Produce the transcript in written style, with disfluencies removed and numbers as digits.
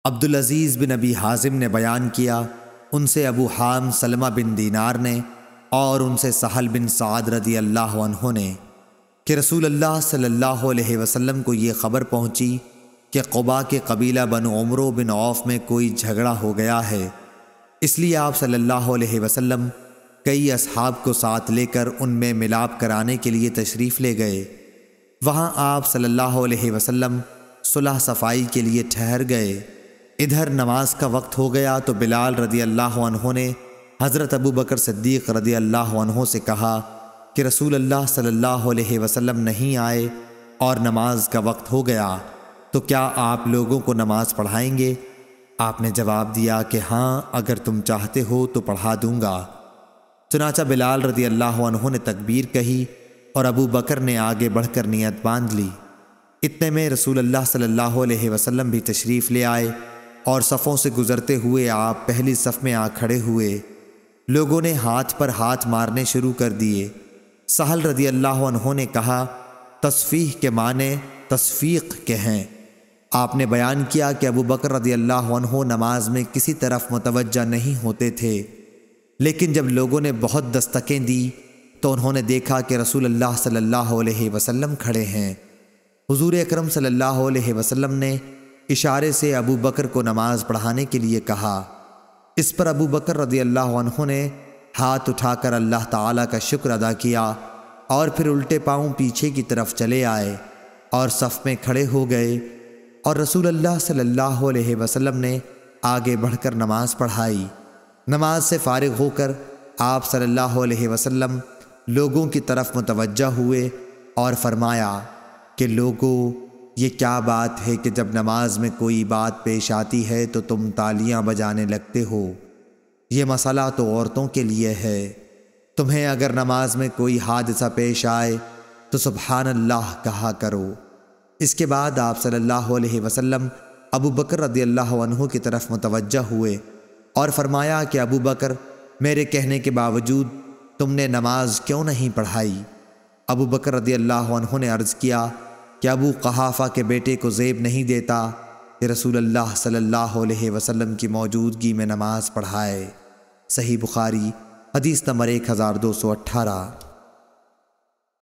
عبدالعزیز بن ابی حازم نے بیان کیا، ان سے ابو حام سلمہ بن دینار نے اور ان سے سہل بن سعد رضی اللہ عنہ نے کہ رسول اللہ صلی اللہ علیہ وسلم کو یہ خبر پہنچی کہ قباء کے قبیلہ بنو عمرو بن عوف میں کوئی جھگڑا ہو گیا ہے۔ اس لیے آپ صلی اللہ علیہ وسلم کئی اصحاب کو ساتھ لے کر ان میں ملاپ کرانے کے لیے تشریف لے گئے۔ وہاں آپ صلی اللہ علیہ وسلم صلح صفائی کے لیے ٹھہر گئے۔ ادھر نماز کا وقت ہو گیا تو بلال رضی اللہ عنہ نے حضرت ابو بکر صدیق رضی اللہ عنہ سے کہا کہ رسول اللہ صلی اللہ علیہ وسلم نہیں آئے اور نماز کا وقت ہو گیا، تو کیا آپ لوگوں کو نماز پڑھائیں گے؟ آپ نے جواب دیا کہ ہاں، اگر تم چاہتے ہو تو پڑھا دوں گا۔ چنانچہ بلال رضی اللہ عنہ نے تکبیر کہی اور ابو بکر نے آگے بڑھ کر نیت باندھ لی۔ اتنے میں رسول اللہ صلی اللہ علیہ وسلم بھی تشریف لے آئے اور صفوں سے گزرتے ہوئے آپ پہلی صف میں آ کھڑے ہوئے۔ لوگوں نے ہاتھ پر ہاتھ مارنے شروع کر دیے۔ سہل رضی اللہ عنہ نے کہا، تصفیح کے معنی تصفیق کے ہیں۔ آپ نے بیان کیا کہ ابو بکر رضی اللہ عنہ نماز میں کسی طرف متوجہ نہیں ہوتے تھے، لیکن جب لوگوں نے بہت دستکیں دی تو انہوں نے دیکھا کہ رسول اللہ صلی اللہ علیہ وسلم کھڑے ہیں۔ حضور اکرم صلی اللہ علیہ وسلم نے اشارے سے ابو بکر کو نماز پڑھانے کے لیے کہا۔ اس پر ابو بکر رضی اللہ عنہ نے ہاتھ اٹھا کر اللہ تعالیٰ کا شکر ادا کیا اور پھر الٹے پاؤں پیچھے کی طرف چلے آئے اور صف میں کھڑے ہو گئے، اور رسول اللہ صلی اللہ علیہ وسلم نے آگے بڑھ کر نماز پڑھائی۔ نماز سے فارغ ہو کر آپ صلی اللہ علیہ وسلم لوگوں کی طرف متوجہ ہوئے اور فرمایا کہ لوگو، یہ کیا بات ہے کہ جب نماز میں کوئی بات پیش آتی ہے تو تم تالیاں بجانے لگتے ہو؟ یہ مسئلہ تو عورتوں کے لیے ہے۔ تمہیں اگر نماز میں کوئی حادثہ پیش آئے تو سبحان اللہ کہا کرو۔ اس کے بعد آپ صلی اللہ علیہ وسلم ابو بکر رضی اللہ عنہ کی طرف متوجہ ہوئے اور فرمایا کہ ابو بکر، میرے کہنے کے باوجود تم نے نماز کیوں نہیں پڑھائی؟ ابو بکر رضی اللہ عنہ نے عرض کیا کہ ابو قحافہ کے بیٹے کو زیب نہیں دیتا کہ رسول اللہ صلی اللہ علیہ وسلم کی موجودگی میں نماز پڑھائے۔ صحیح بخاری، حدیث نمبر 1218۔